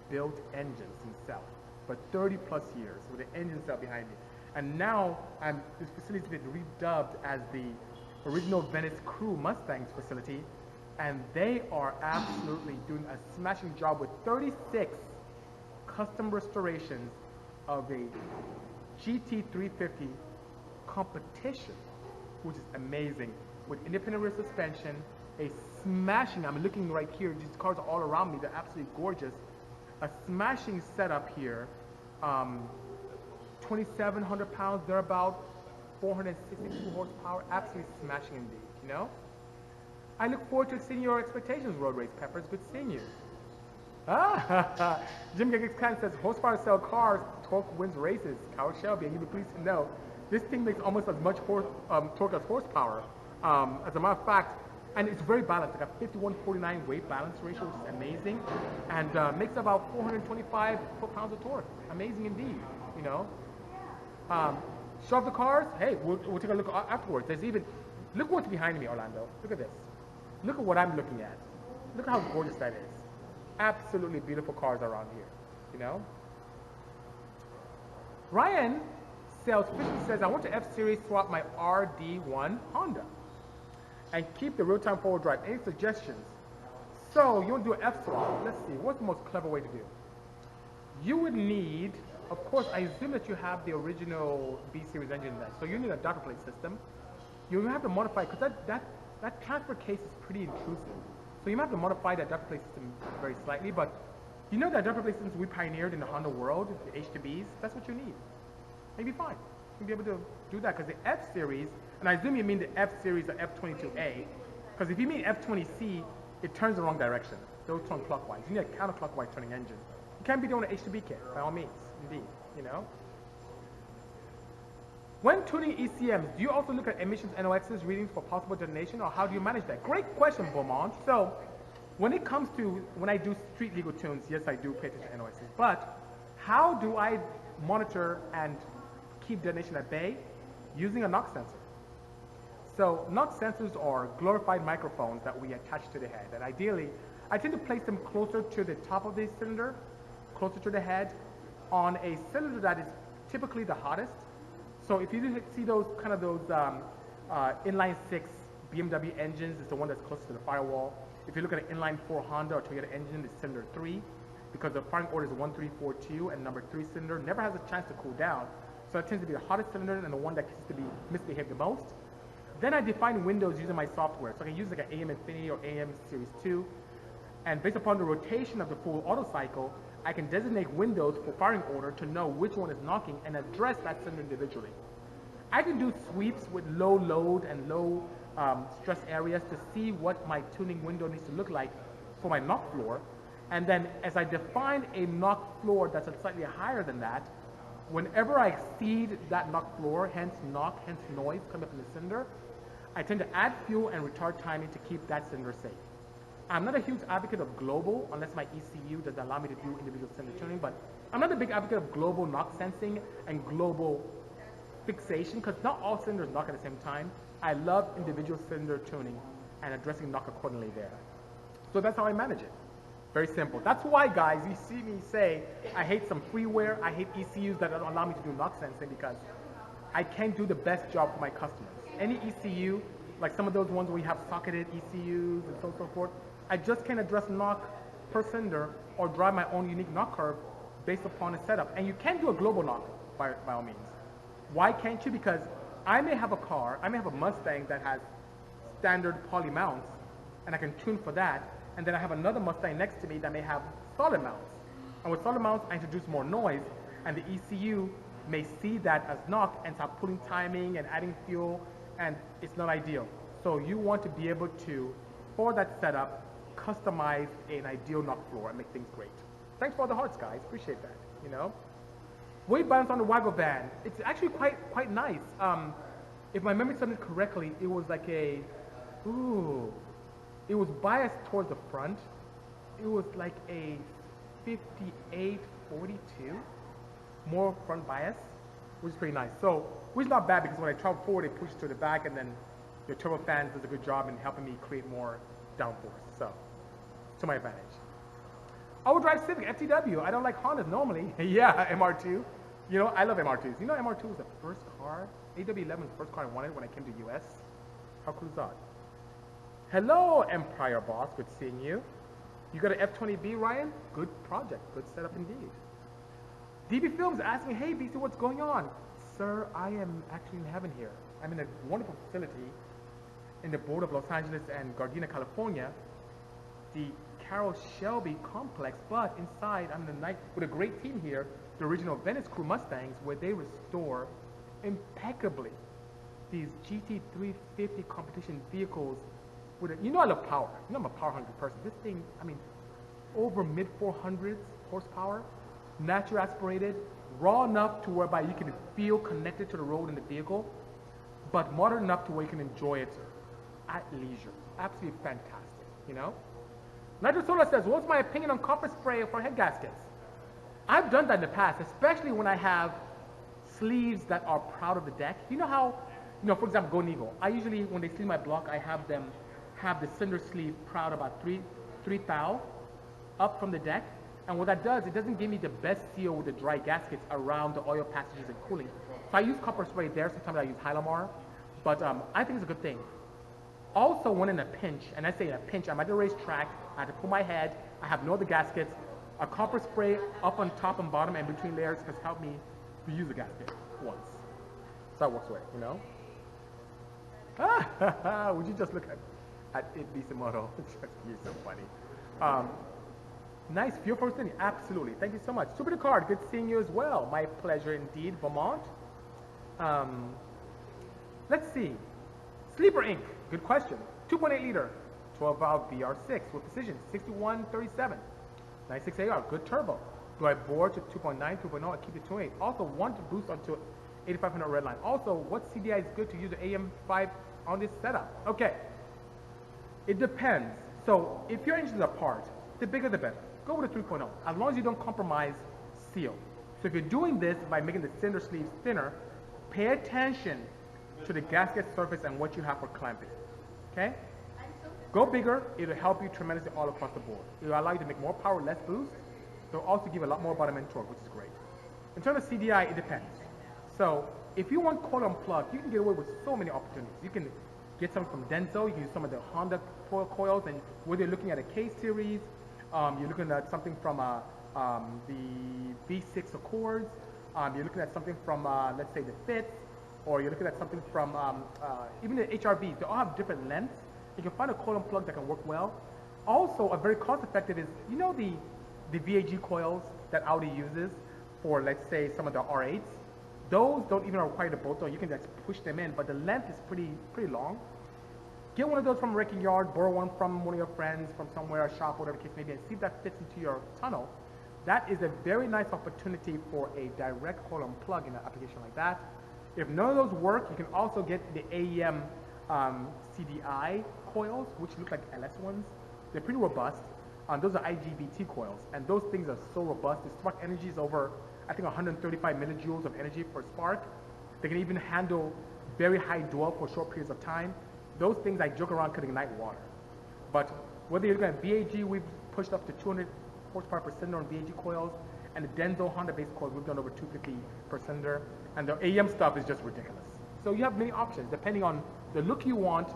Speaker 1: built engines himself for 30 plus years with the engine cell behind me. And now this facility's been redubbed as the original Venice Crew Mustangs facility, and they are absolutely doing a smashing job with 36 custom restorations of a GT350 competition, which is amazing, with independent rear suspension, a smashing, I'm looking right here, these cars are all around me, they're absolutely gorgeous, a smashing setup here, 2,700 pounds, they're about 462 horsepower, absolutely smashing indeed, you know? I look forward to exceeding your expectations, Road Race Peppers, good seeing you. Jim Gaggs says, horsepower cell cars, torque wins races. Carroll Shelby, and you'll be pleased to know, this thing makes almost as much torque as horsepower. As a matter of fact, and it's very balanced, like a 51-49 weight balance ratio, which is amazing, and makes about 425 foot-pounds of torque. Amazing indeed, you know. Show off the cars? Hey, we'll take a look afterwards. There's even, look what's behind me, Orlando. Look at this. Look at what I'm looking at. Look how gorgeous that is. Absolutely beautiful cars around here, you know? Ryan Sales Fishing says, I want to F-Series swap my RD1 Honda and keep the real-time forward drive. Any suggestions? So you want to do an F-swap. Let's see, what's the most clever way to do? You would need, of course, I assume that you have the original B-Series engine there. So you need a data plate system. You have to modify, because that transfer case is pretty intrusive. So you might have to modify that data plate system very slightly, but you know that data plate systems we pioneered in the Honda world, the H2Bs, that's what you need. Maybe fine. You'll be able to do that, because the F-Series, and I assume you mean the F-Series or F22A, because if you mean F20C, it turns the wrong direction. They'll turn clockwise. You need a counterclockwise turning engine. You can be doing an H2B kit, by all means, indeed, you know. When tuning ECMs, do you also look at emissions NOx's readings for possible detonation, or how do you manage that? Great question, Beaumont. So, when it comes to, when I do street legal tunes, yes, I do pay attention to NOx's, but how do I monitor and keep detonation at bay? Using a NOx sensor. So, NOx sensors are glorified microphones that we attach to the head, and ideally, I tend to place them closer to the top of the cylinder, closer to the head, on a cylinder that is typically the hottest. So if you see those inline 6 BMW engines, it's the one that's closest to the firewall. If you look at an inline 4 Honda or Toyota engine, it's cylinder 3, because the firing order is 1342, and number 3 cylinder never has a chance to cool down. So it tends to be the hottest cylinder and the one that tends to be misbehaved the most. Then I define windows using my software. So I can use like an AM Infinity or AM Series 2. And based upon the rotation of the full auto cycle, I can designate windows for firing order to know which one is knocking and address that cylinder individually. I can do sweeps with low load and low stress areas to see what my tuning window needs to look like for my knock floor. And then as I define a knock floor that's slightly higher than that, whenever I exceed that knock floor, hence knock, hence noise coming from the cylinder, I tend to add fuel and retard timing to keep that cylinder safe. I'm not a huge advocate of global, unless my ECU doesn't allow me to do individual cylinder tuning, but I'm not a big advocate of global knock sensing and global fixation, because not all cylinders knock at the same time. I love individual cylinder tuning and addressing knock accordingly there. So that's how I manage it. Very simple. That's why, guys, you see me say I hate some freeware, I hate ECUs that don't allow me to do knock sensing, because I can't do the best job for my customers. Any ECU, like some of those ones where we have socketed ECUs and so on and so forth, I just can't address knock per cylinder or drive my own unique knock curve based upon a setup. And you can do a global knock by all means. Why can't you? Because I may have a car, I may have a Mustang that has standard poly mounts, and I can tune for that. And then I have another Mustang next to me that may have solid mounts. And with solid mounts, I introduce more noise, and the ECU may see that as knock and start pulling timing and adding fuel, and it's not ideal. So you want to be able to, for that setup, customize an ideal knock floor and make things great. Thanks for all the hearts, guys. Appreciate that, you know. Weight balance on the waggle van. It's actually quite nice. If my memory serves correctly, it was like it was biased towards the front. It was like a 58-42, more front bias, which is pretty nice. So, which is not bad, because when I travel forward, it pushes to the back, and then your turbo fans does a good job in helping me create more downforce. So, to my advantage. I would drive Civic FTW. I don't like Hondas normally. Yeah, MR2. You know, I love MR2s. You know, MR2 was the first car, AW11 was the first car I wanted when I came to US. How cool is that? Hello, Empire Boss. Good seeing you. You got an F20B, Ryan? Good project. Good setup indeed. DB Films asking, hey, Bisi, what's going on? Sir, I am actually in heaven here. I'm in a wonderful facility in the border of Los Angeles and Gardena, California, the Carroll Shelby complex, but inside I'm in the night with a great team here, the original Venice Crew Mustangs, where they restore impeccably these GT350 competition vehicles with a, you know I love power. You know I'm a power hungry person. This thing, I mean, over mid 400s horsepower, natural aspirated, raw enough to whereby you can feel connected to the road in the vehicle, but modern enough to where you can enjoy it at leisure. Absolutely fantastic, you know? Nitro Solar says, what's my opinion on copper spray for head gaskets? I've done that in the past, especially when I have sleeves that are proud of the deck. You know how, you know, for example, Golden Eagle. I usually, when they sleeve my block, I have them have the cylinder sleeve proud about 3 3 thou up from the deck. And what that does, it doesn't give me the best seal with the dry gaskets around the oil passages and cooling. So I use copper spray there. Sometimes I use Hylamar. But I think it's a good thing. Also, when in a pinch, and I say in a pinch, I'm at the racetrack, I have to pull my head, I have no other gaskets, a copper spray up on top and bottom and between layers has helped me reuse the gasket once. So that works right, you know? Would you just look at it, Bisimoto? You're so funny. Nice, fuel for Cindy. Absolutely. Thank you so much. Super Card, good seeing you as well. My pleasure indeed, Vermont. Let's see. Sleeper Inc. Good question. 2.8 liter, 12 valve VR6 with precision, 6137. 96 AR, good turbo. Do I bore to 2.9, 2.0, and keep it 2.8? Also, want to boost onto 8500 redline. Also, what CDI is good to use the AM5 on this setup? Okay. It depends. So, if your engines are apart, the bigger the better. Go with a 3.0, as long as you don't compromise seal. So if you're doing this by making the cylinder sleeves thinner, pay attention to the gasket surface and what you have for clamping, okay? Go bigger, it'll help you tremendously all across the board. It'll allow you to make more power, less boost. It'll also give a lot more bottom end torque, which is great. In terms of CDI, it depends. So if you want coil unplugged, you can get away with so many opportunities. You can get some from Denso, you can use some of the Honda coils, and whether you're looking at a K series, you're looking at something from the V6 Accords, you're looking at something from, let's say, the Fitz, or you're looking at something from even the HRVs. They all have different lengths. You can find a coil and plug that can work well. Also, a very cost-effective is, you know the VAG coils that Audi uses for, let's say, some of the R8s? Those don't even require the bolt, though. You can just push them in, but the length is pretty long. Get one of those from a wrecking yard, borrow one from one of your friends, from somewhere, a shop, whatever the case may be, and see if that fits into your tunnel. That is a very nice opportunity for a direct coil and plug in an application like that. If none of those work, you can also get the AEM CDI coils, which look like LS ones. They're pretty robust. Those are IGBT coils, and those things are so robust. The spark energy is over, I think, 135 millijoules of energy per spark. They can even handle very high dwell for short periods of time. Those things I joke around could ignite water. But whether you're looking at VAG, we've pushed up to 200 horsepower per cylinder on VAG coils, and the Denso Honda-based coils, we've done over 250 per cylinder, and the AM stuff is just ridiculous. So you have many options depending on the look you want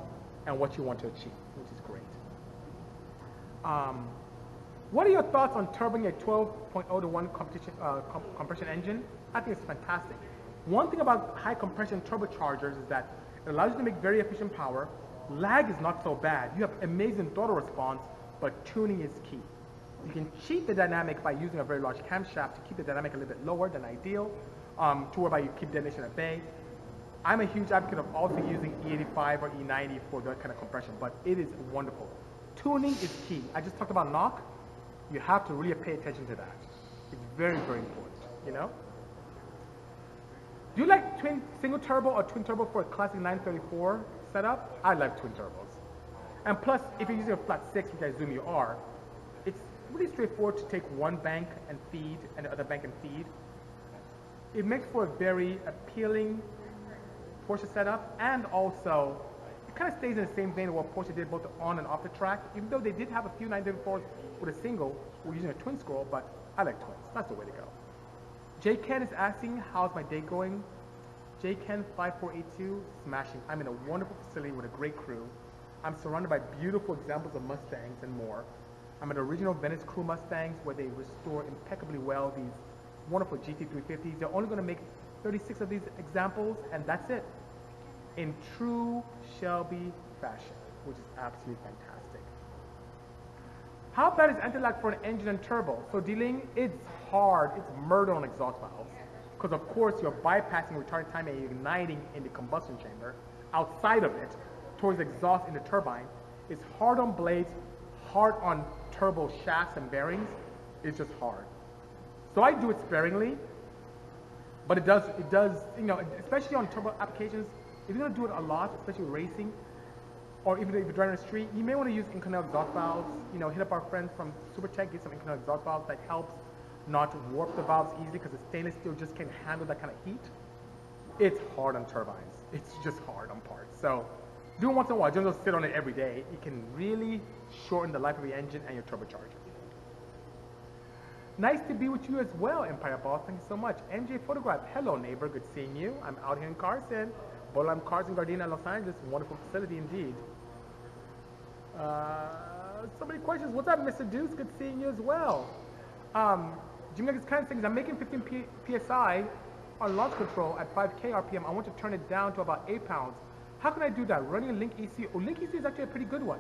Speaker 1: and what you want to achieve, which is great. What are your thoughts on turboing a 12.0 to 1 compression engine? I think it's fantastic. One thing about high compression turbochargers is that it allows you to make very efficient power. Lag is not so bad. You have amazing throttle response, but tuning is key. You can cheat the dynamic by using a very large camshaft to keep the dynamic a little bit lower than ideal, to whereby you keep detonation at bay. I'm a huge advocate of also using E85 or E90 for that kind of compression, but it is wonderful. Tuning is key. I just talked about knock. You have to really pay attention to that. It's very, very important, you know? Do you like single turbo or twin turbo for a classic 934 setup? I like twin turbos. And plus, if you're using a flat 6, which I assume you are, it's really straightforward to take one bank and feed and the other bank and feed. It makes for a very appealing Porsche setup, and also it kind of stays in the same vein of what Porsche did both on and off the track, even though they did have a few 934s with a single, we're using a twin scroll, but I like twins. That's the way to go. J. Ken is asking, how's my day going? J. Ken 5482, smashing. I'm in a wonderful facility with a great crew. I'm surrounded by beautiful examples of Mustangs and more. I'm at original Venice Crew Mustangs where they restore impeccably well these wonderful GT350s. They're only going to make 36 of these examples, and that's it. In true Shelby fashion, which is absolutely fantastic. How bad is antilag for an engine and turbo? So dealing, it's hard, it's murder on exhaust valves. Because of course you're bypassing retarded time and igniting in the combustion chamber. Outside of it, towards exhaust in the turbine, it's hard on blades, hard on turbo shafts and bearings. It's just hard. So I do it sparingly, but it does, you know, especially on turbo applications, if you're gonna do it a lot, especially with racing, or even if you're driving on the street, you may want to use Inconel exhaust valves. You know, hit up our friends from SuperTech, get some Inconel exhaust valves that helps not to warp the valves easily because the stainless steel just can't handle that kind of heat. It's hard on turbines. It's just hard on parts. So Do it once in a while. Don't just sit on it every day. It can really shorten the life of your engine and your turbocharger. Nice to be with you as well, Empire Boss. Thank you so much. MJ Photograph. Hello, neighbor. Good seeing you. I'm out here in Carson. Bolam Cars in Gardena, Los Angeles. Wonderful facility indeed. So many questions. What's up, Mr. Deuce? Good seeing you as well. Jimmy is kind of saying, I'm making 15 psi on launch control at 5K RPM. I want to turn it down to about 8 pounds. How can I do that? Running a Link ECU. Oh, Link ECU is actually a pretty good one.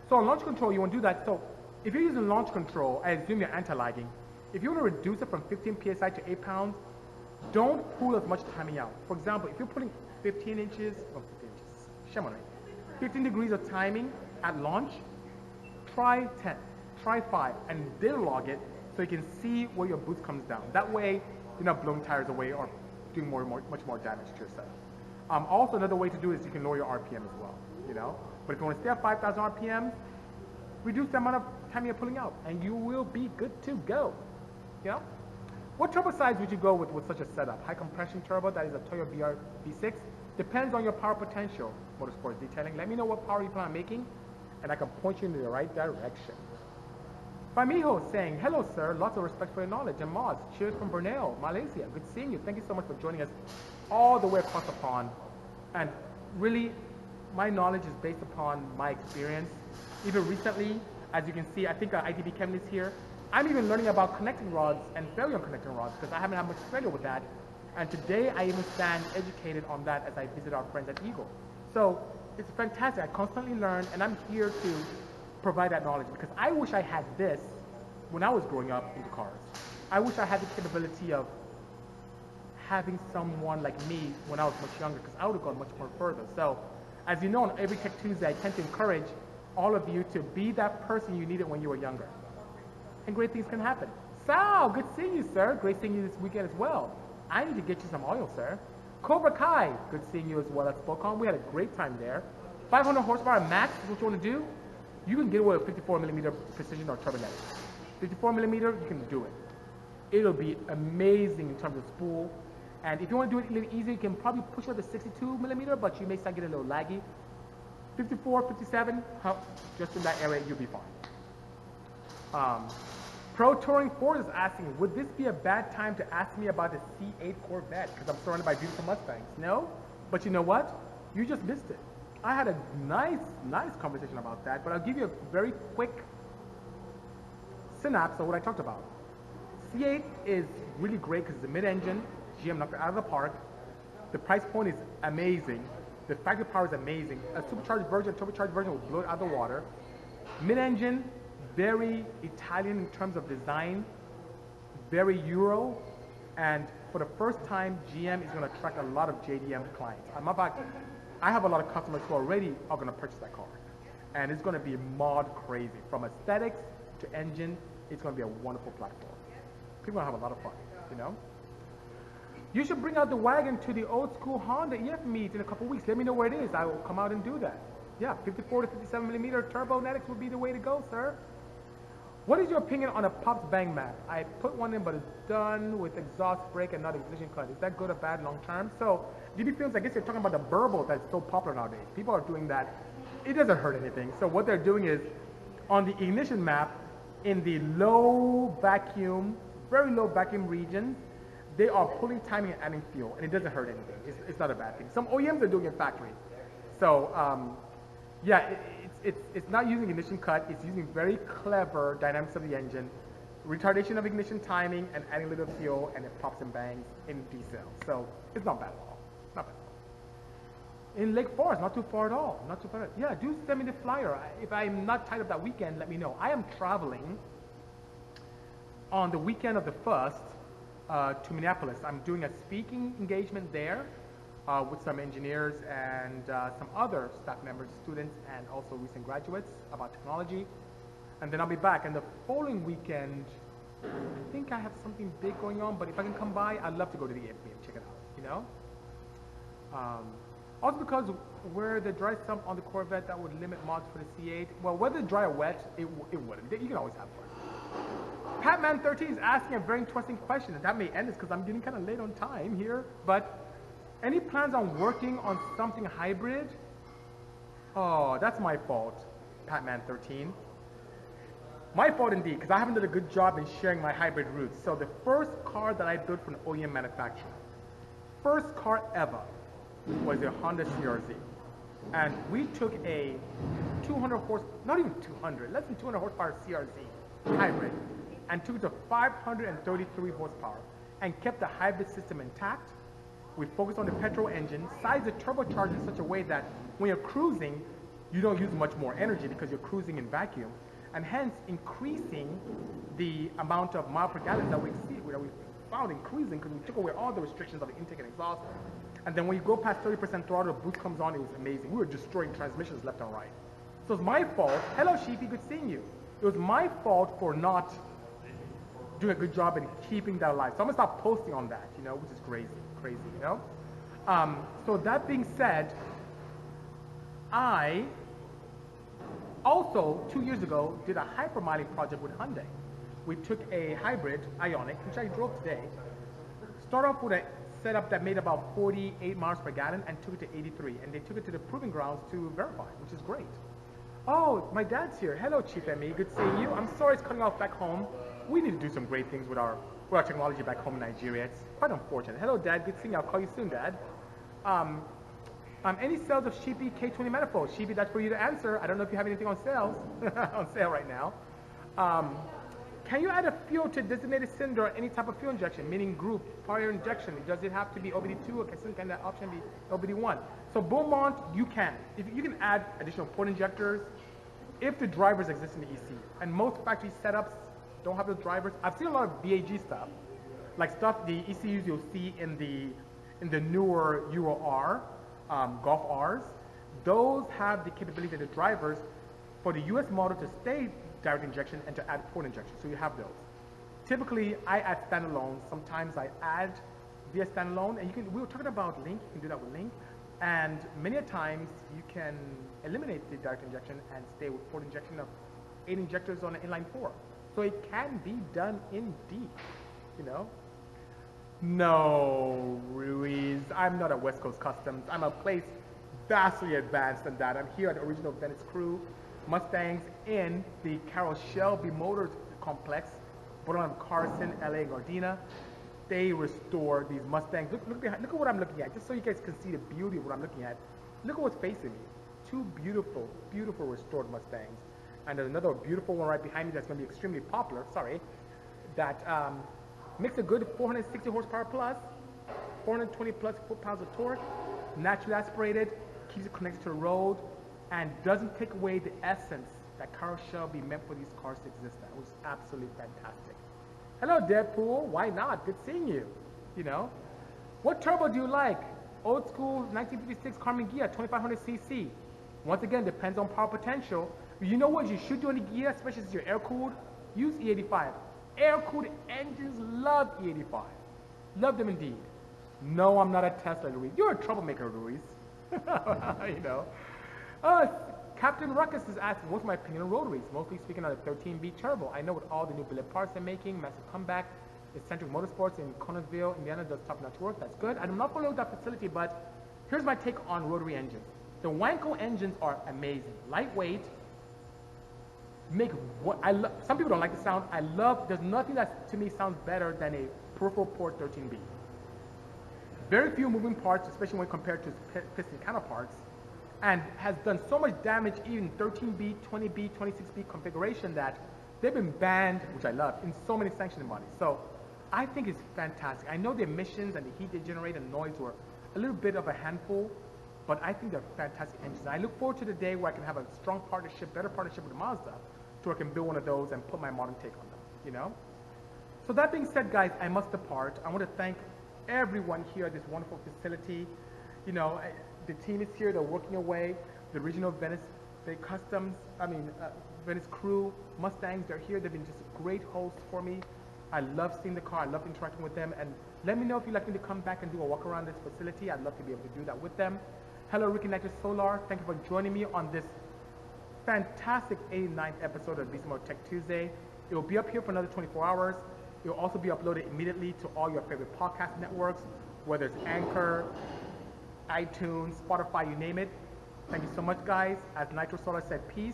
Speaker 1: So on launch control, you want to do that. So if you're using launch control, I assume you're anti-lagging. If you want to reduce it from 15 psi to 8 pounds, don't pull as much timing out. For example, if you're putting 15 inches, 15 degrees of timing at launch, try 10, try 5, and then log it so you can see where your boost comes down. That way, you're not blowing tires away or doing much more damage to yourself. Also, another way to do it is you can lower your RPM as well, you know? But if you want to stay at 5,000 RPM, reduce the amount of time you're pulling out, and you will be good to go, you know? What turbo size would you go with such a setup? High compression turbo, that is a Toyo V6. Depends on your power potential, Motorsports Detailing. Let me know what power you plan on making, and I can point you in the right direction. Famijo saying, hello sir, lots of respect for your knowledge. And Moz, cheers from Brunel, Malaysia. Good seeing you. Thank you so much for joining us all the way across the pond. And really, my knowledge is based upon my experience. Even recently, as you can see, I think ITB Chem is here. I'm even learning about connecting rods and failure on connecting rods because I haven't had much failure with that. And today I even stand educated on that as I visit our friends at Eagle. So it's fantastic. I constantly learn, and I'm here to provide that knowledge because I wish I had this when I was growing up into cars. I wish I had the capability of having someone like me when I was much younger because I would have gone much more further. So as you know, on every Tech Tuesday, I tend to encourage all of you to be that person you needed when you were younger. And great things can happen. Sal, good seeing you, sir. Great seeing you this weekend as well. I need to get you some oil, sir. Cobra Kai, good seeing you as well at Spokane. We had a great time there. 500 horsepower max is what you want to do. You can get away with 54mm precision or turbonet. 54mm, you can do it. It'll be amazing in terms of spool. And if you want to do it a little easier, you can probably push it to 62mm, but you may start getting a little laggy. 54, 57, just in that area, you'll be fine. Pro Touring Ford is asking, would this be a bad time to ask me about the C8 Corvette? Because I'm surrounded by beautiful Mustangs. No, but you know what? You just missed it. I had a nice conversation about that, but I'll give you a very quick synapse of what I talked about. C8 is really great because it's a mid-engine. GM knocked it out of the park. The price point is amazing. The factory power is amazing. A supercharged version, turbocharged version will blow it out of the water. Mid-engine, very Italian in terms of design, very Euro, and for the first time, GM is going to attract a lot of JDM clients. I have a lot of customers who already are going to purchase that car, and it's going to be mod crazy. From aesthetics to engine, it's going to be a wonderful platform. People are going to have a lot of fun, you know? You should bring out the wagon to the old school Honda EF meet in a couple weeks. Let me know where it is. I will come out and do that. Yeah, 54 to 57mm turbonetics would be the way to go, sir. What is your opinion on a Pops Bang map? I put one in, but it's done with exhaust brake and not ignition cut. Is that good or bad long term? So, DB Films, I guess you're talking about the burble that's so popular nowadays. People are doing that. It doesn't hurt anything. So what they're doing is, on the ignition map, in the low vacuum, very low vacuum regions, they are pulling timing and adding fuel, and it doesn't hurt anything. It's not a bad thing. Some OEMs are doing it factory. So, yeah, it's not using ignition cut. It's using very clever dynamics of the engine, retardation of ignition timing, and adding a little fuel, and it pops and bangs in D-cell. So it's not bad at all. Not bad at all. In Lake Forest, not too far at all. Not too far. Yeah, do send me the flyer. If I'm not tied up that weekend, let me know. I am traveling on the weekend of the 1st to Minneapolis. I'm doing a speaking engagement there. With some engineers and some other staff members, students, and also recent graduates about technology. And then I'll be back. And the following weekend, I think I have something big going on, but if I can come by, I'd love to go to the AFB and check it out, you know? Also because where the dry sump on the Corvette, that would limit mods for the C8. Well, whether dry or wet, it wouldn't. You can always have fun. Patman13 is asking a very interesting question, and that may end this because I'm getting kind of late on time here, but any plans on working on something hybrid? Oh, that's my fault, Patman13. My fault indeed, because I haven't done a good job in sharing my hybrid roots. So the first car that I built for an OEM manufacturer, first car ever, was a Honda CRZ. And we took a 200 horse, not even 200, less than 200 horsepower CRZ hybrid, and took it to 533 horsepower, and kept the hybrid system intact. We focused on the petrol engine, sized the turbocharger in such a way that when you're cruising, you don't use much more energy because you're cruising in vacuum, and hence increasing the amount of mile per gallon that we found increasing because we took away all the restrictions of the intake and exhaust. And then when you go past 30% throttle, the boost comes on, it was amazing. We were destroying transmissions left and right. So it's my fault. Hello, Sheepy, good seeing you. It was my fault for not doing a good job in keeping that alive. So I'm gonna stop posting on that, which is crazy, So that being said, I also, 2 years ago, did a hypermiling project with Hyundai. We took a hybrid Ioniq, which I drove today, started off with a setup that made about 48 miles per gallon and took it to 83. And they took it to the proving grounds to verify, which is great. Oh, my dad's here. Hello, Chief ME. Good seeing you. I'm sorry it's cutting off back home. We need to do some great things with our technology back home in Nigeria. It's quite unfortunate. Hello, Dad. Good seeing you. I'll call you soon, Dad. Any sales of Sheepy K20 manifold? Sheepy, that's for you to answer. I don't know if you have anything on sales, on sale right now. Can you add a fuel to a designated cylinder or any type of fuel injection, meaning group, power injection? Does it have to be OBD2 or can that option be OBD1? So Beaumont, you can. If you can add additional port injectors if the drivers exist in the EC. And most factory setups don't have those drivers. I've seen a lot of BAG stuff, like stuff the ECUs you'll see in the newer Euro R, Golf Rs. Those have the capability of the drivers for the US model to stay direct injection and to add port injection. So you have those. Typically, I add standalone. Sometimes I add via standalone. And we were talking about Link. You can do that with Link. And many a times, you can eliminate the direct injection and stay with port injection of 8 injectors on an inline 4. So it can be done indeed, No, Ruiz, I'm not at West Coast Customs. I'm a place vastly advanced than that. I'm here at the original Venice Crew Mustangs in the Carroll Shelby Motors complex, born on Carson, LA, and Gardena. They restore these Mustangs. Look behind, look at what I'm looking at, just so you guys can see the beauty of what I'm looking at. Look at what's facing me. 2 beautiful, beautiful restored Mustangs. And there's another beautiful one right behind me that's going to be extremely popular, that makes a good 460 horsepower plus, 420 plus foot-pounds of torque, naturally aspirated, keeps it connected to the road, and doesn't take away the essence that Carroll Shelby meant for these cars to exist at. It was absolutely fantastic. Hello, Deadpool. Why not? Good seeing you. What turbo do you like? Old school 1956 Carmen Ghia 2500cc. Once again, depends on power potential. You know what you should do on the Ghia, especially since you're air-cooled? Use E85. Air-cooled engines love E85. Love them indeed. No, I'm not a Tesla, Luis. You're a troublemaker, Luis. Captain Ruckus is asking, what's my opinion on rotaries? Mostly speaking on the 13B turbo. I know with all the new billet parts they're making, massive comeback. Eccentric Motorsports in Connersville, Indiana does top-notch work. That's good. I'm not familiar with that facility, but here's my take on rotary engines. The Wanko engines are amazing. Lightweight. Some people don't like the sound. There's nothing that to me sounds better than a peripheral port 13B. Very few moving parts, especially when compared to piston counterparts, and has done so much damage even 13B, 20B, 26B configuration that they've been banned, which I love, in so many sanctioning bodies. So I think it's fantastic. I know the emissions and the heat they generate and noise were a little bit of a handful, but I think they're fantastic engines. I look forward to the day where I can have a strong partnership, better partnership with Mazda, so I can build one of those and put my modern take on them, So that being said, guys, I must depart. I want to thank everyone here at this wonderful facility. The team is here, they're working away. The regional Venice Venice Crew Mustangs, they're here. They've been just great hosts for me. I love seeing the car. I love interacting with them. And let me know if you'd like me to come back and do a walk around this facility. I'd love to be able to do that with them. Hello, Ricky Nitrous Solar. Thank you for joining me on this fantastic 89th episode of Bisimoto Tech Tuesday. It will be up here for another 24 hours. It will also be uploaded immediately to all your favorite podcast networks, whether it's Anchor, iTunes, Spotify, you name it. Thank you so much, guys. As Nitro Solar said, peace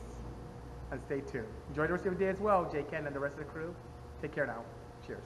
Speaker 1: and stay tuned. Enjoy the rest of your day as well, Jay Ken and the rest of the crew. Take care now. Cheers.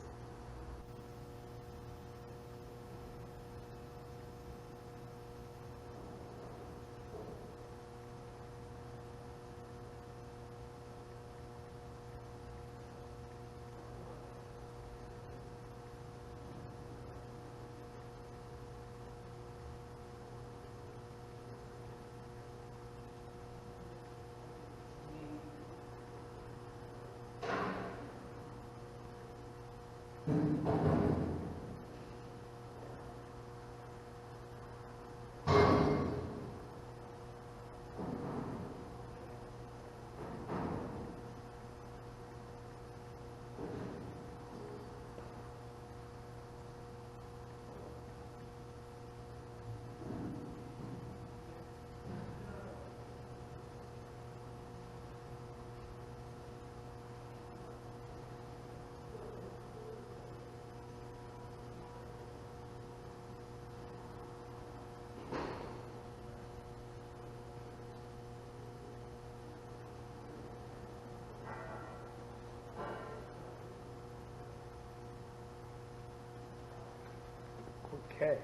Speaker 1: Okay.